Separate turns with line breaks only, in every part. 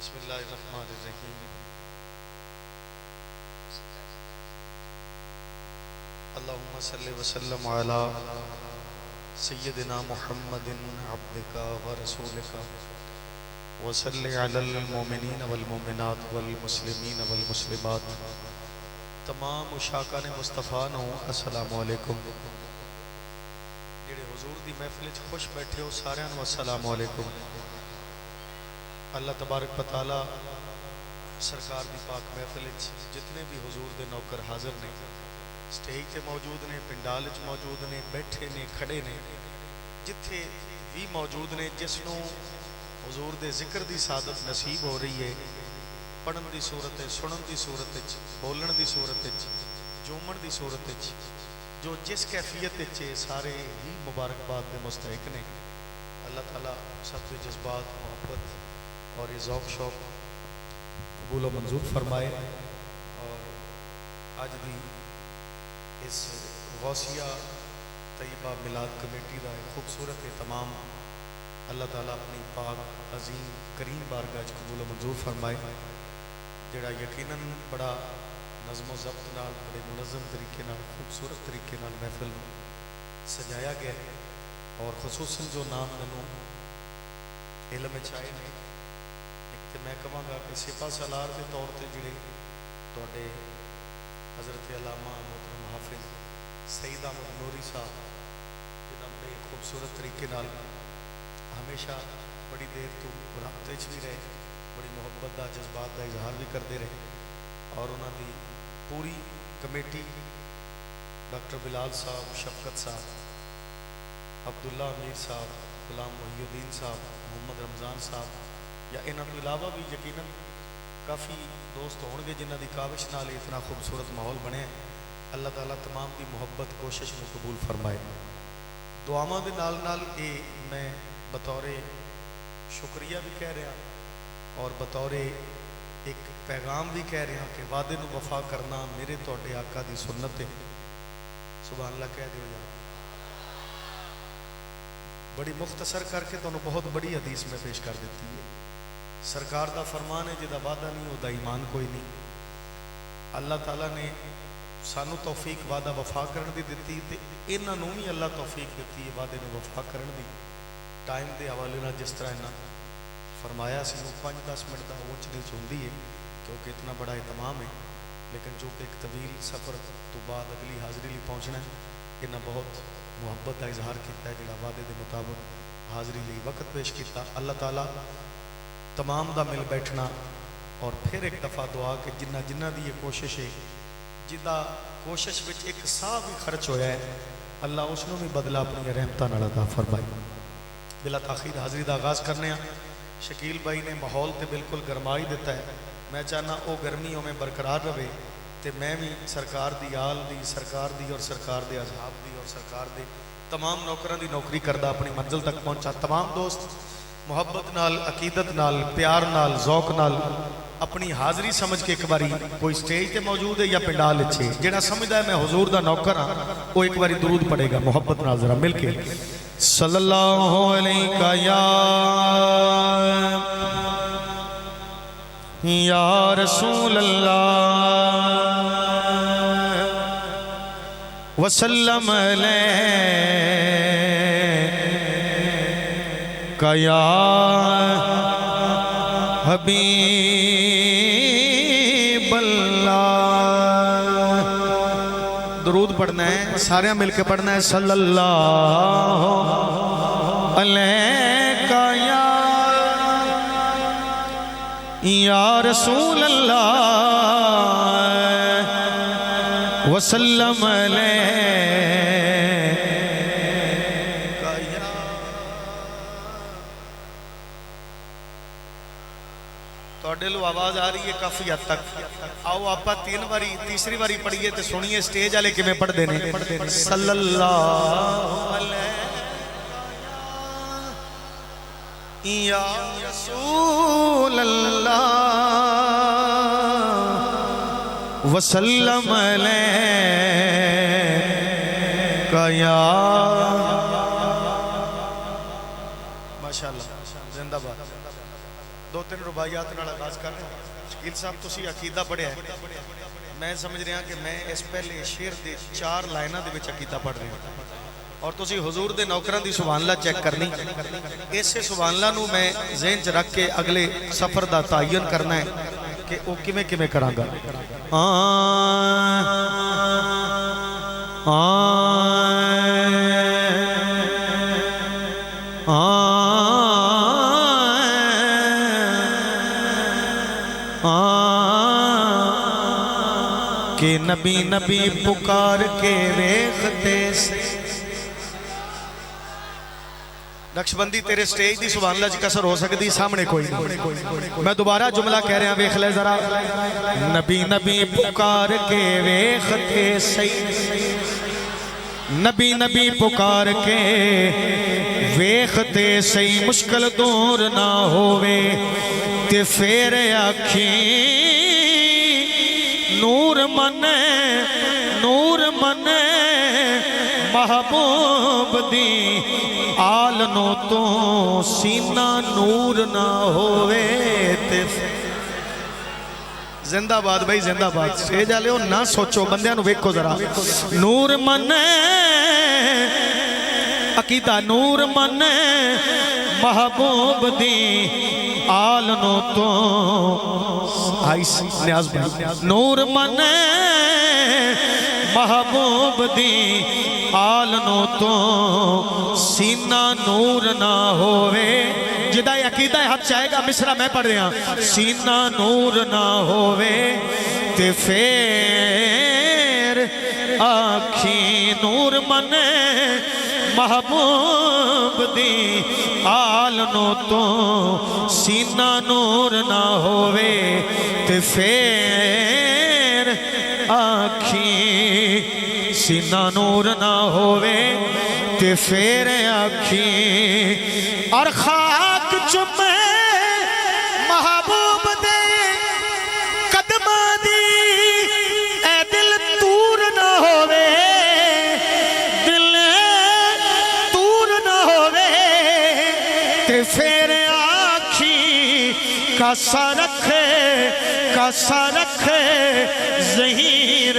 بسم اللہ الرحمن الرحیم اللہم صلی وسلم علی سیدنا محمد عبدک ورسولک وصلی علی المومنین والمومنات والمسلمین والمسلمات تمام مشاکان مصطفیٰ نو السلام علیکم جڑے حضور دی محفل وچ خوش بیٹھے ہو سارے نو السلام علیکم اللہ تبارک و تعالی سرکار دی پاک محفل وچ جتنے بھی حضور دے نوکر حاضر نے سٹیج تے موجود نے پنڈال وچ موجود نے بیٹھے نے کھڑے نے جتھے بھی موجود نے جس نو حضور دے ذکر دی سعادت نصیب ہو رہی ہے پڑھن دی صورت سنن دی صورت وچ بولن دی صورت وچ جومن دی صورت وچ جو جس کیفیت وچ سارے ہی مبارکباد دے مستحق نے اللہ تعالیٰ سب کے جذبات محبت اور یہ ذوق شوق قبول و منظور فرمائے اور آج بھی اس غوثیہ طیبہ میلاد کمیٹی کا ایک خوبصورت اہتمام اللہ تعالیٰ اپنی پاک عظیم کریم بارگاہ قبول و منظور فرمائے جڑا یقیناً بڑا نظم و ضبط نال بڑے منظم طریقے نال خوبصورت طریقے نال محفل سجایا گیا اور خصوصاً جو نام مینوں علم چاہے نے ایک تو میں کہاں گا کہ سپاہ سالار کے طور پہ جڑے تواڈے حضرت علامہ محترم حافظ سید احمد نوری صاحب جنہاں بڑے خوبصورت طریقے نال ہمیشہ بڑی دیر تو رابطے بھی رہے بڑی محبت دا جذبات دا اظہار بھی کرتے رہے اور انہوں دی پوری کمیٹی ڈاکٹر بلال صاحب شفقت صاحب عبداللہ امیر صاحب غلام محی الدین صاحب محمد رمضان صاحب یا انہوں تو علاوہ بھی یقیناً کافی دوست ہون گے جنہوں دی کاوش نال اتنا خوبصورت ماحول بنے اللہ تعالیٰ تمام دی محبت کوشش میں قبول فرمائے دعاواں دے نال نال اے میں بطور شکریہ بھی کہہ رہا اور بطور ایک پیغام بھی کہہ رہا کہ وعدے نو وفا کرنا میرے توڑے آقا دی سنت ہے سبحان اللہ کہہ دیو جا بڑی مختصر کر کے تو بہت بڑی حدیث میں پیش کر دیتی ہے سرکار دا فرمان ہے جدا وعدہ نہیں ہوتا ایمان کوئی نہیں اللہ تعالیٰ نے سانو توفیق وعدہ وفا کرن دی دیتی تے انہاں نوں بھی اللہ توفیق دیتی ہے وعدے نو وفا کرن دی ٹائم دے حوالے نال جس طرح انہاں فرمایا سی 5-10 منٹ کا اونچ نیچ ہوندی ہے کیونکہ اتنا بڑا اہتمام ہے لیکن جو کہ ایک طویل سفر تو بعد اگلی حاضری لی پہنچنا ہے انہاں بہت محبت کا اظہار کیتا ہے جڑا وعدے دے مطابق حاضری لی وقت پیش کیتا اللہ تعالیٰ تمام دا مل بیٹھنا اور پھر ایک دفعہ دعا کہ جنہ جنہ دی یہ کوشش ہے جدا کوشش وچ ایک سا بھی خرچ ہویا ہے اللہ اس نو بھی بدلہ اپنی رحمتاں نال عطا فرمائے بلا تاخیر حاضری دا آغاز کرنے ہیں شکیل بھائی نے ماحول تے بالکل گرمائی دیتا ہے میں چاہنا او گرمیوں میں برقرار رہے تے میں بھی سرکار دی آل دی سرکار دی اور سرکار دے اصحاب دی اور سرکار دے تمام نوکران دی نوکری کردہ اپنی منزل تک پہنچا تمام دوست محبت نال عقیدت نال پیار نال ذوق نال اپنی حاضری سمجھ کے ایک باری کوئی سٹیج تے موجود ہے یا پنڈال اچھے جڑا سمجھدا ہے میں حضور دا نوکر ہاں وہ ایک باری درود پڑھے گا محبت نال ذرا مل کے صلی اللہ علیہ یا رسول اللہ وسلم علیہ یا حبیب اللہ درود پڑھنا ہے سارے مل کے پڑھنا ہے صلی اللہ علیہ یا رسول اللہ وسلم علیہ لو آواز آ رہی ہے کافی حد تک آؤ آپ تیسری باری پڑھیے تو سنیے سٹیج والے کیویں پڑھ دے نے صلی اللہ علیہ یا رسول اللہ وسلم علیہ یا ماشاءاللہ زندہ باد دو تین رباعیات نال آغاز کر رہا ہوں۔ شکیل صاحب تسی عقیدہ پڑھیا ہے، میں سمجھ رہا کہ میں اس پہلے شعر دے 4 لائناں دے وچ عقیدہ پڑھ رہا ہوں، اور تسی حضور دے نوکراں دی سبحان اللہ چیک کرنی، اسے سبحان اللہ نو میں ذہن چ رکھ کے اگلے سفر دا تعین کرنا ہے کہ او کیویں کیویں کراں گا۔ کہ نبی نبی پکار کے ویکھتے سے نقشبندی تیرے سٹیج دی سبحان اللہ کسر ہو سکتی سامنے کوئی نہیں، میں دوبارہ جملہ کہہ رہا ویکھ لے ذرا، نبی نبی پکار کے ویکھتے سی، نبی نبی پکار کے ویکھتے سی، مشکل دور نہ ہووے تے پھر آکھیں نور من محبوب دی آلنوں تو سینہ نور نہ ہووے تے زندہ باد بھائی زندہ باد سے جالے ہو نہ سوچو بندیاں نو ویکھو ذرا، نور من عقیدہ نور من محبوب دی آلنوں تو نیاز بھائی، نور من محبوب دی آلنوں تو سینہ نور نہ ہووے، جدہ عقیدہ ہاتھ چاہے گا مصرہ میں پڑھ رہا سینہ نور نہ ہووے تے پھر آکھیں نور من محبوب دی آلنوں تو سینہ نور نہ ہووے تے پھر آکھیں سینہ نور نہ ہووے تے پھر آکھیں اور خاک چمے محبوب دے قدمہ دی اے دل تور نہ ہووے، دل تور نہ ہووے تے پھر آکھیں کاسا رکھے ظہیر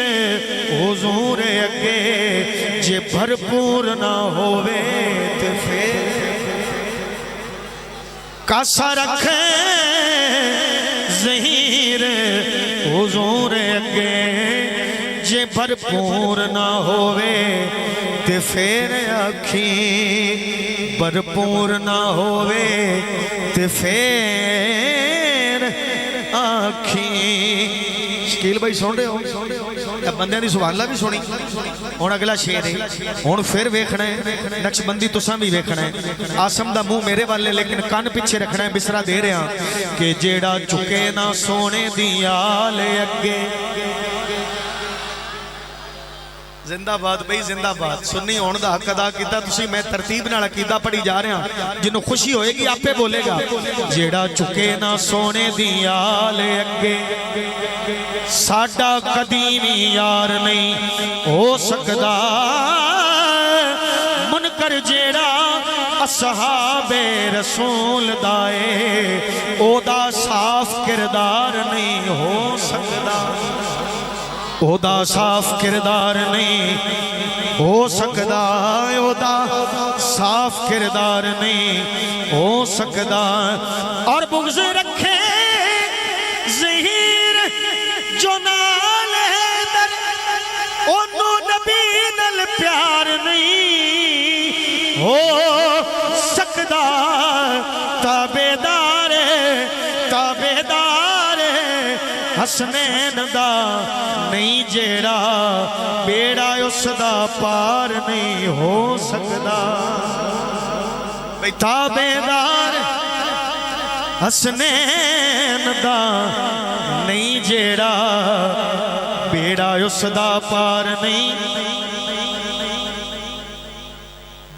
حضور اگے جے بھرپور نہ ہووے تے پھر کاسا رکھے ظہیر حضور اگے جے بھرپور نہ ہووے تے پھر آکھیں بھرپور نہ ہووے تے پھر آکھیں۔ شکیل بھائی سن رہے ہو بندیاں دی سبحان اللہ بھی سنی، ہن اگلا شعر ہے، ہن پھر ویکھنا ہے نقشبندی تساں بھی ویکھنا ہے، آسم دا منہ میرے والے لیکن کان پیچھے رکھنا ہے، بسرا دے رہا کہ جیڑا چکے نہ سونے دی آل اگے، زندہ باد بھئی زندہ باد، سنی ہون دا حق ادا کیتا تسی، میں ترتیب نال عقیدہ پڑھی جا رہا ہوں، جنہوں خوشی ہوئے گی آپ پہ بولے گا، جیڑا چکے نہ سونے دی آل اگے ساڈا قدیمی یار نہیں ہو سکدا، منکر جیڑا اصحاب رسول دائے او دا صاف کردار نہیں ہو سکدا، او دا صاف کردار نہیں ہو سکدا، او دا صاف کردار نہیں ہو سکدا، اور بغض رکھے ظہیر جو نال ہے در انہوں نبی نل پیار نہیں ہو سکدا، تابیدار حسنین دا نہیں جیڑا بیڑا اس دا پار نہیں ہو سکدا، بھئی تابیدار حسنین دا نہیں جیڑا بیڑا اس دا پار نہیں،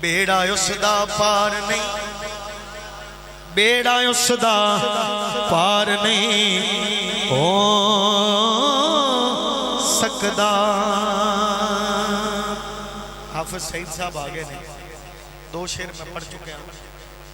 بیڑا اس دا پار نہیں، بیڑا اس دا پار نہیں ہو سکدا۔ حافظ سعید صاحب آگے نہیں، 2 شعر میں پڑھ چکے ہیں،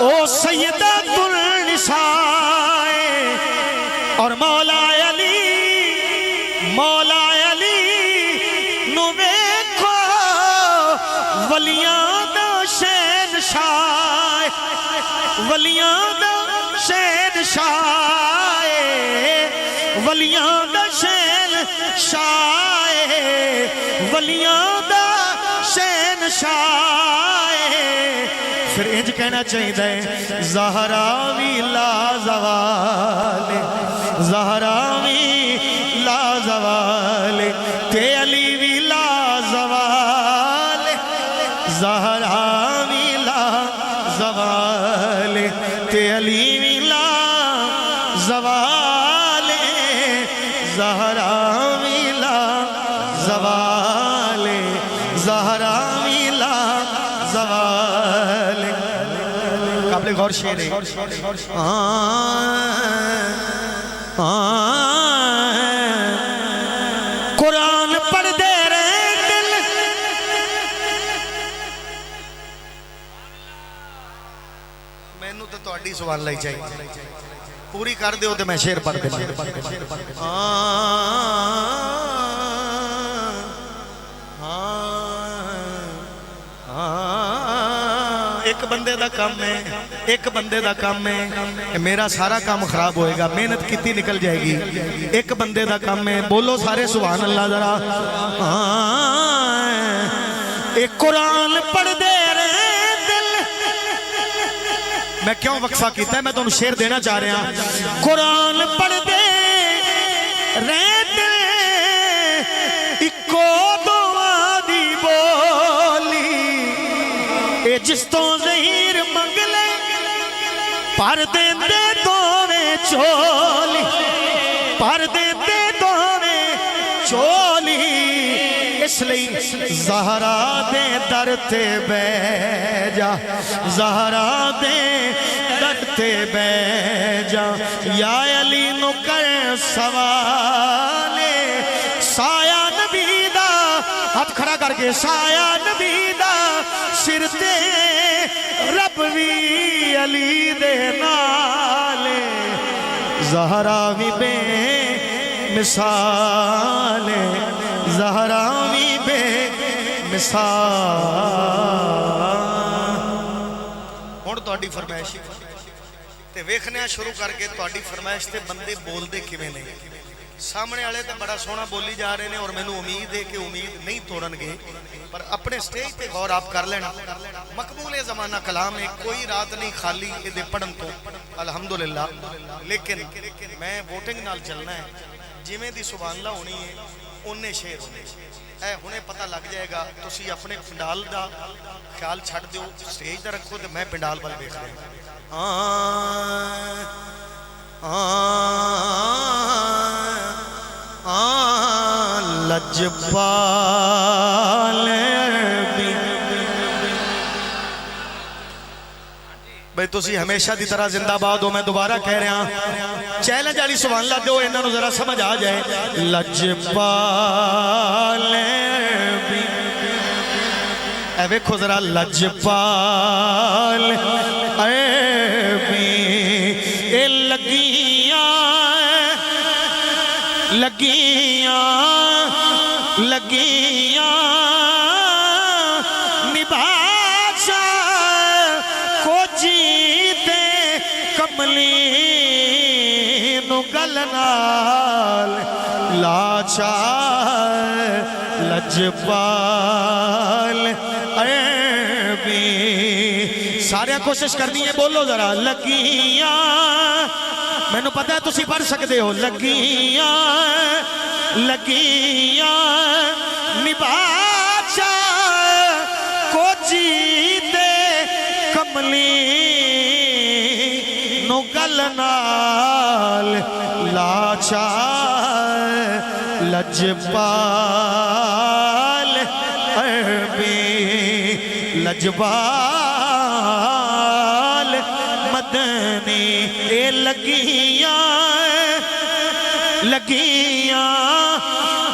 او سیدۃ النساء اور مولا علی نو ویکھو ولیاں دا شہنشاہ ولیاں دا شہنشاہ ولیاں دا شہنشاہ ولیاں دا شہنشاہ پھر انج کہنا چاہیے زہرا وی لا زوال زہرا وی لا زوال تے علی وی لا زوال زہرا وی لا زوال تے علی وی لا زوال زہرا وی لا زوال زہرا وی لا زوال قابل غور شعر ہے قرآن پڑھ دے رہے دل میں نو تو اڈی سوال لئی چاہیے پوری کر دے ہو تو میں شعر پڑھ دے ایک بندے دا کام ہے ایک بندے دا کام ہے میرا سارا کام خراب ہوئے گا محنت کتنی نکل جائے گی ایک بندے دا کام ہے بولو سارے سبحان اللہ ذرا ایک قرآن پڑھ دے رہے دل میں کیوں وقفہ کیتا ہے میں تو شعر دینا چاہ رہا ہوں قرآن پڑھ دے رہے دل اکو دعا دی بولی اے جس تو زہیر منگلے پر دیندے دوویں چولی پر دیندے دوویں چولی اس لئی زہرا دے در تے بے جا زہرا دے در تے بے جا یا علی نو کر سوالے سایہ نبی دا ہاتھ کھڑا کر کے سایہ نبی دا سر تے رب وی علی دے نالے زہرا وی بے مثال زہرا وی بے مثال ہن تہاڈی فرمائش تے ویکھنے شروع کر کے تہاڈی فرمائش تے بندے بول دے کیویں نے سامنے والے تے بڑا سونا بولی جا رہے ہیں اور میں نے امید ہے کہ امید نہیں توڑن گے پر اپنے سٹیج تے غور آپ کر لینا مقبول زمانہ کلام ہے کوئی رات نہیں خالی یہ دے پڑھن تو الحمدللہ لیکن میں ووٹنگ نال چلنا ہے جویں دی سبحان اللہ ہونی ہے انہیں شعر ہونے اے ہنے پتہ لگ جائے گا تسی اپنے پنڈال دا خیال چھڑ دیو سٹیج تے رکھو تے میں پنڈال ول ویکھ رہا لجپال بھئی تسی ہمیشہ دی طرح زندہ باد ہو میں دوبارہ کہہ رہا ہوں چیلنج والی سبحان اللہ دو انہاں نو ذرا سمجھ آ جائے لجپال اے ویکھو ذرا لجپال اے لگیاں لگیاں لگیاں نبھاشا کو جیتے کملی نو گلنال لاچار لجپال اے بھی سارے کوشش کرنی ہے بولو ذرا لگیاں میں نے پتا ہے تسی پڑھ سکتے ہو لگیاں لگیاں نبھاشا کو جیتے کملی نو گلنال لاچار لجپال عربی لجپال مدنی اے لگیاں لگیاں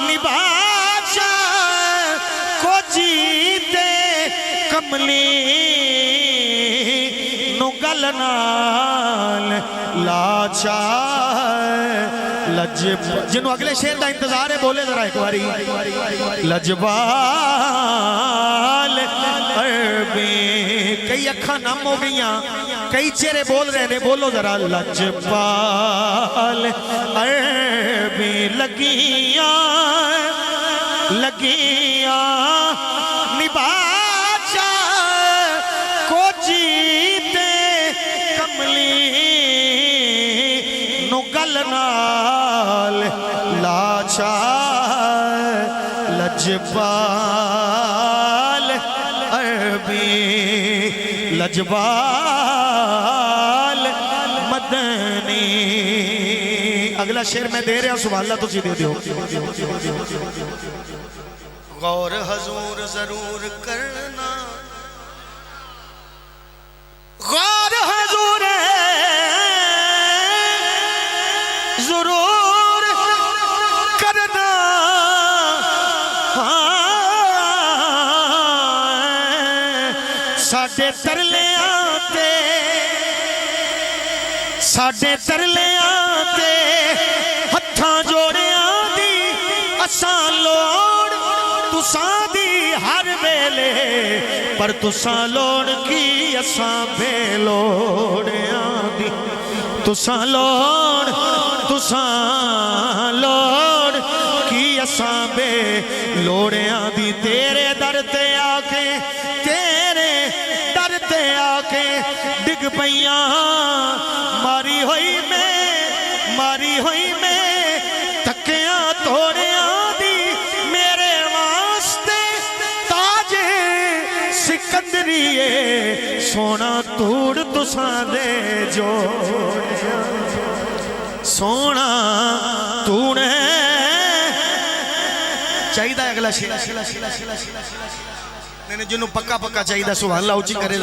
نبھاشا کو جیتے کملی نو گل نال لاچار جنہوں اگلے شیر دا انتظار ہے بولے ذرا ایک باری لجبال عربی کئی اکھاں نم ہو گئیاں کئی چہرے بول رہے نے بولو ذرا لجبال عربی لگیاں نباچا کو جیتے کملی نگل نال لاچار لجبال عربی لجبال مدنی اگلا شعر میں دے رہا سبحان اللہ تجھے دے دیو غور حضور ضرور کرنا غور حضور ضرور کرنا ساڈے ترلے آتے ہتھاں جوڑیاں دی اساں لوڑ تساں دی ہر ویلے پر تساں لوڑ کی اساں بے لوڑیاں دی تساں لوڑ کی اساں بے لوڑیاں دی تیرے در تے ڈگ پیاں ماری ہوئی میں تکیاں توڑیاں دی میرے واسطے تاج سکندریے سونا توڑ تساں دے جوڑیاں سونا توڑ چاہیے اگلا شیر نہیں جنہوں پکا پکا چاہیے سبحان اللہ اچھی کرے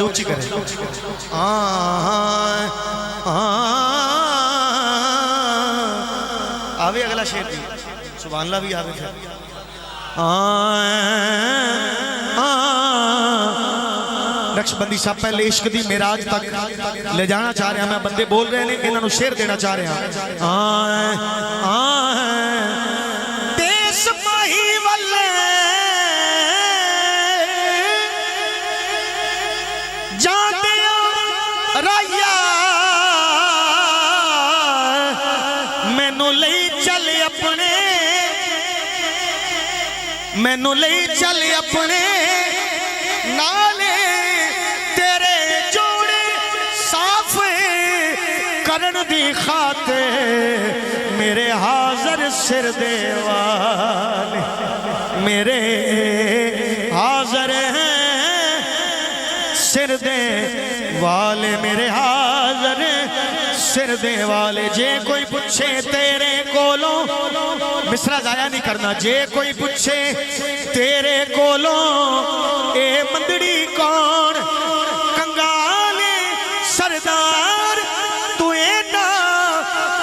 آوے اگلا شیر بھی سبحان اللہ بھی آوے نقش بندی صاحب پہلے عشق دی معراج تک لے جانا چاہ رہے ہیں میں بندے بول رہے ہیں انہوں نے شیر دینا چاہ رہے ہیں دیس ماہی والے جاتے رایا مینوں لئی چل اپنے نالے تیرے جوڑے صاف کرن دی خاطر میرے حاضر سر دے والے میرے حاضر ہیں سر دے والے میرے حاضر سر دے والے جے کوئی پوچھے تیرے کولوں مصرع ضائع نہیں کرنا جے کوئی پوچھے تیرے کولوں اے مندڑی کون کنگالے سردار تو اے نا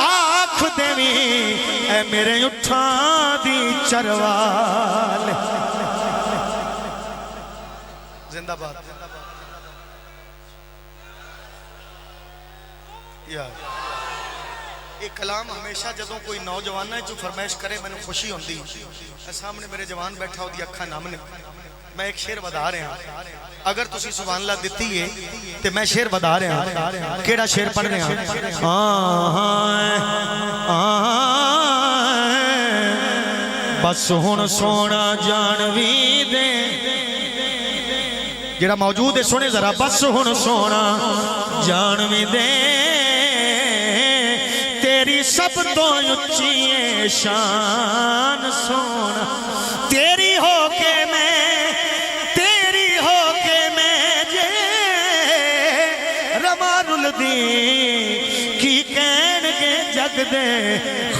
آنکھ دیویں اے میرے اٹھاں دی چروال زندہ باد ایک کلام ہمیشہ جدوں کوئی نوجوانہ جو فرمائش کرے میں نے خوشی ہوندی سامنے میرے جوان بیٹھا ہو دی اکھا نامنے میں ایک شیر بدا رہے ہیں اگر تسی سبحان اللہ دیتی ہے تو میں شیر بدا رہے ہیں کیڑا شیر پڑھ رہے ہیں بس ہن سونا جانوی دے جڑا موجود ہے سونے ذرا بس ہن سونا جانوی دے تیری سب تو اچھی شان سونا تیری ہو کے میں جے رمان الدین کی کہن کے جگ دے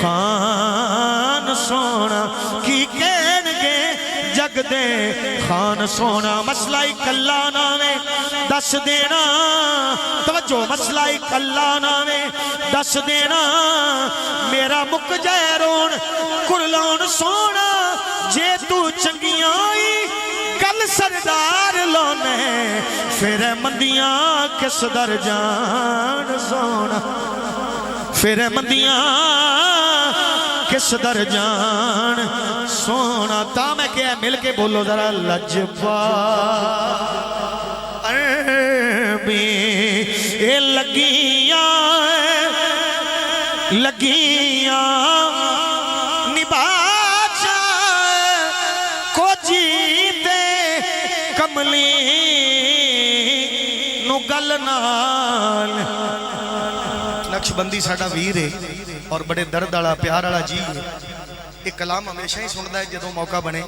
خان سونا کی کہن کے جگ دے خان سونا مسئلہ کلا نامے دس دینا توجہ مسئلہ کلا نامے دس دینا میرا مک جائے رون کرلون سونا جے تو چنگیاں گل
گل سردار لونے پھر مندیاں کس در جان سونا پھر مندیاں کس در جان سونا تا میں کیا مل کے بولو ذرا لجپال بھی اے لگیاں لگیاں نبھا کو جیتے کملی نو گل نال نقش بندی ساڑا ویر ہے اور بڑے درد والا پیار والا جی ہے ایک کلام ہمیشہ ہی سنتا ہے جدوں موقع بنے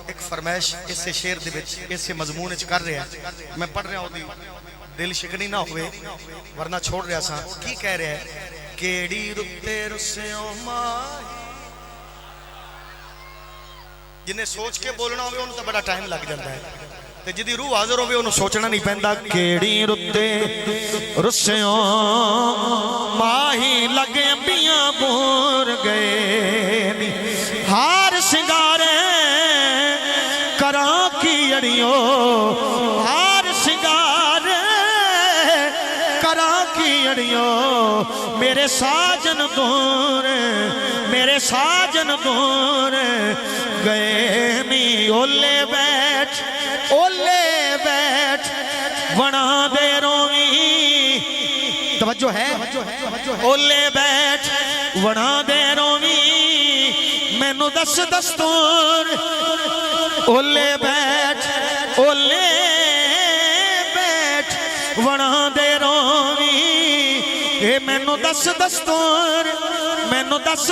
ایک فرمائش اس سے شعر دے وچ اس سے مضمون وچ کر رہا ہے میں پڑھ رہا ہوں دل شکنی نہ ہوئے ورنہ چھوڑ رہا سا کی کہہ رہا ہے کیڑی رتے رسیوں ماہی جنہیں سوچ کے بولنا ہوئے انہوں تو بڑا ٹائم لگ جاتا ہے تے جدی روح حاضر ہوئے انہوں سوچنا نہیں پہندا کیڑی رتے رسیوں ماہی لگے بیاں بور گئے ہار سنگارے کراں کی اڑیوں ہار سنگارے کراں کی اڑیوں میرے ساجن دور میرے ساجن دور گئے نی اولے بیٹھ ونا دے روی توجہ ہے اولے بیٹھ ونا دے روی میں نو دس دستور اولے بیٹھ ونا دے روی اے میں نو دس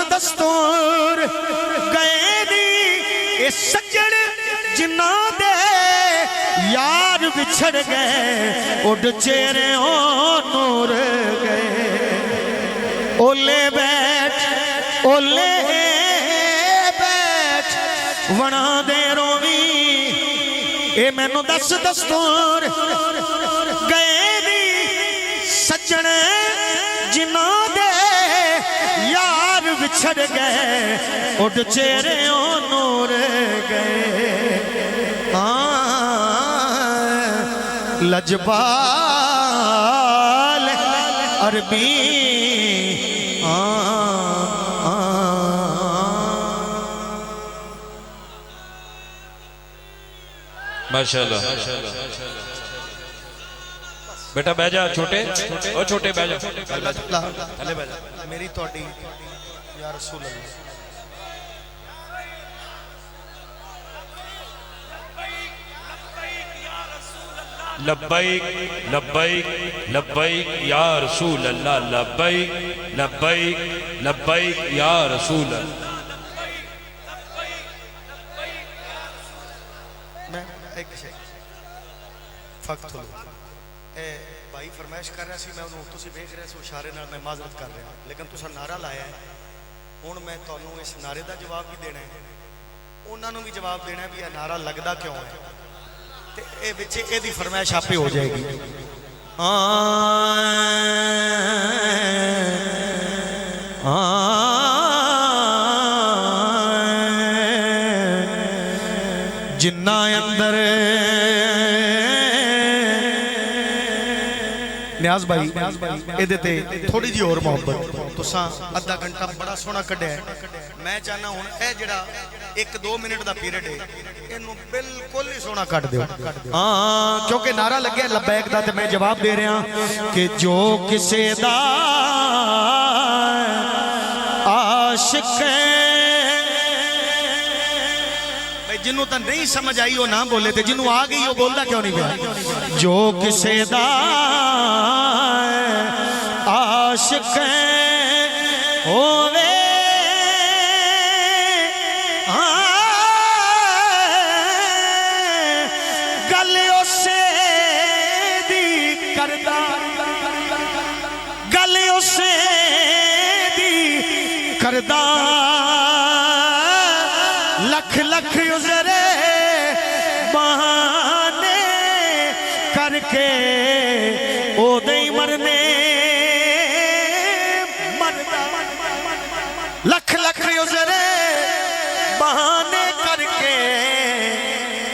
دستور گئے دی اے سجڑ جنہ دے یار بچھڑ گئے اڈ چہرے نور گئے اولے بیٹھ ونا دے روی اے میں نو دس دستور گئے دی سجن جنہ دے یار بچھڑ گئے اڈ چہرے نور گئے لجپال عربی
ماشاءاللہ بیٹا بہ جا چھوٹے او چھوٹے بہ جا
میری توڑی یا رسول اللہ
لبیک لبیک لبیک یا رسول اللہ لبیک لبیک لبیک یا رسول اللہ
میں ایک فقط ہوں بھائی فرمائش کر رہا سی میں انہوں تو سی بیچ رہے سو اشارے میں معذرت کر رہا لیکن تو سا نعرہ لایا ہے ہون میں تو انہوں اس نعرے دا جواب بھی دینا ہے انہوں بھی جواب دینا ہے بھی یہ نعرہ لگدا کیوں ہے اے بچے اے دی فرمائش آپ پہ ہو جائے گی جنہ اندر نیاز بھائی اے دیتے تھوڑی جی اور محبت تو ساں ادھا گھنٹہ بڑا سونا کڑے ہے میں چاہنا ہوں اے جڑا 1-2 منٹ دا پیریڈ ہے انہوں بالکل ہی سونا کٹ دیو کیونکہ نعرہ لگیا لبیک دا تے میں جواب دے رہا کہ جو کسے دا عاشق ہے جنہوں تا نہیں سمجھ آئی وہ نہ بولے تھے جنہوں آ گئی وہ بولتا کیوں نہیں پیا جو کسے دا عاشق ہے ہووے گل اسے دی کردہ گل اسے دی کردہ لکھ لکھ عذرے بہانے کر کے او دئی مرنے لکھ لکھ عذرے بہانے کر کے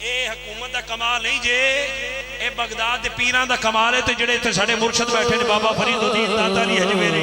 ਇਹ ਹਕੂਮਤ ਦਾ ਕਮਾਲ ਨਹੀਂ ਜੇ, ਇਹ ਬਗਦਾਦ ਦੇ ਪੀਰਾਂ ਦਾ ਕਮਾਲ ਹੈ। ਤੇ ਜਿਹੜੇ ਇੱਥੇ ਸਾਡੇ ਮੁਰਸ਼ਦ ਬੈਠੇ ਨੇ ਬਾਬਾ ਫਰੀਦੁੱਦੀਨ ਦਾਤਾ ਅਲੀ ਹਜਵੇਰੀ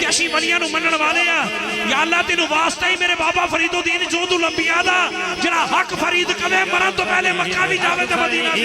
ਤੇ ਅਸੀਂ ਵਲੀਆਂ ਨੂੰ ਮੰਨਣ ਵਾਲੇ ਆ। ਯਾ ਅੱਲਾ ਤੈਨੂੰ ਵਾਸਤਾ ਹੀ ਮੇਰੇ ਬਾਬਾ ਫਰੀਦੁੱਦੀਨ ਜੋਧੁਲ ਅੰਬਿਆ ਦਾ ਜਿਹੜਾ ਹੱਕ ਫਰੀਦ ਕਵੇ ਮਰਨ ਤੋਂ ਪਹਿਲੇ ਮੱਕਾ ਵੀ ਜਾਵੇ ਤੇ ਮਦੀਨਾ ਵੀ।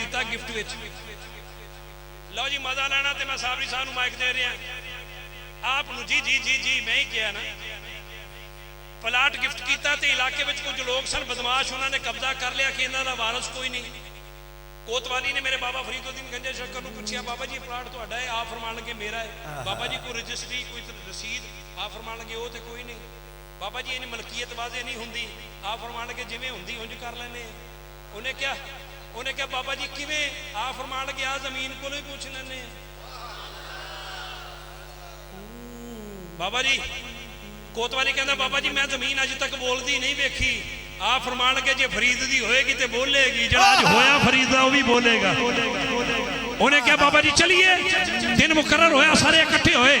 ਦਿੱਤਾ ਗਿਫਟ ਵਿੱਚ। ਲਓ ਜੀ ਮਜ਼ਾ ਲੈਣਾ ਤੇ ਮੈਂ ਸਾਬਰੀ ਸਾਹਿਬ ਨੂੰ ਮਾਈਕ ਦੇ ਰਿਹਾ। ਆਪ ਨੂੰ ਜੀ ਜੀ ਜੀ ਜੀ ਮੈਂ ਹੀ ਕਿਹਾ ਨਾ। ਪਲਾਟ ਗਿਫਟ ਕੀਤਾ ਤੇ ਇਲਾਕੇ ਵਿੱਚ ਕੁਝ ਲੋਕ ਸਨ ਬਦਮਾਸ਼, ਉਹਨਾਂ ਨੇ ਕਬਜ਼ਾ ਕਰ ਲਿਆ ਕਿ ਇਹਨਾਂ ਦਾ ਵਾਰਿਸ ਕੋਈ ਨਹੀਂ। ਕੋਤਵਾਲੀ ਨੇ ਮੇਰੇ ਬਾਬਾ ਫਰੀਦੁੱਦੀਨ ਗੰਜੇ ਸ਼ੱਕਰ ਨੂੰ ਪੁੱਛਿਆ, ਬਾਬਾ ਜੀ ਪਲਾਟ ਤੁਹਾਡਾ ਹੈ? ਆਪ ਫਰਮਾਨ ਲਗੇ ਮੇਰਾ ਹੈ। ਬਾਬਾ ਜੀ ਕੋਈ ਰਜਿਸਟਰੀ ਕੋਈ ਰਸੀਦ? ਆਪ ਫਰਮਾਨ ਲਗੇ ਉਹ ਤੇ ਕੋਈ ਨਹੀਂ। ਬਾਬਾ ਜੀ ਇਹਨੀ ਮਲਕੀਅਤ ਵਾਜ਼ੇ ਨਹੀਂ ਹੁੰਦੀ? ਆਪ ਫਰਮਾਨ ਲਗੇ ਜਿਵੇਂ ਹੁੰਦੀ ਉਂਝ ਕਰ ਲੈਨੇ। ਉਹਨੇ ਕਿਹਾ ਬਾਬਾ ਜੀ ਕਿਵੇਂ? ਆਪ ਫਰਮਾਨ ਲਗੇ ਆ ਜ਼ਮੀਨ ਕੋਲੋਂ ਹੀ ਪੁੱਛ ਲੈਨੇ। ਬਾਬਾ ਜੀ ਕੋਤਵਾਲੀ ਕਹਿੰਦਾ ਬਾਬਾ ਜੀ ਮੈਂ ਜ਼ਮੀਨ ਅੱਜ ਤੱਕ ਬੋਲਦੀ ਨਹੀਂ ਵੇਖੀ। ਆਪ ਫਰਮਾਨ ਲਗੇ ਜੇ ਫਰੀਦ ਦੀ ਹੋਏਗੀ ਤੇ ਬੋਲੇਗੀ, ਜਿਹੜਾ ਅੱਜ ਹੋਇਆ ਫਰੀਦ ਦਾ ਉਹ ਵੀ ਬੋਲੇਗਾ। ਉਹਨੇ ਕਿਹਾ ਬਾਬਾ ਜੀ ਚਲੀਏ। ਦਿਨ ਮੁਕਰਰ ਹੋਇਆ, ਸਾਰੇ ਇਕੱਠੇ ਹੋਏ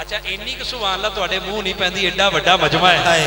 ਅੱਛਾ ਇੰਨੀ ਕੁ ਸੁਭਾਨ ਅੱਲਾਹ ਤੁਹਾਡੇ ਮੂੰਹ ਨਹੀਂ ਪੈਂਦੀ, ਐਡਾ ਵੱਡਾ ਮਜਮਾ ਹੈ।
ਹਾਏ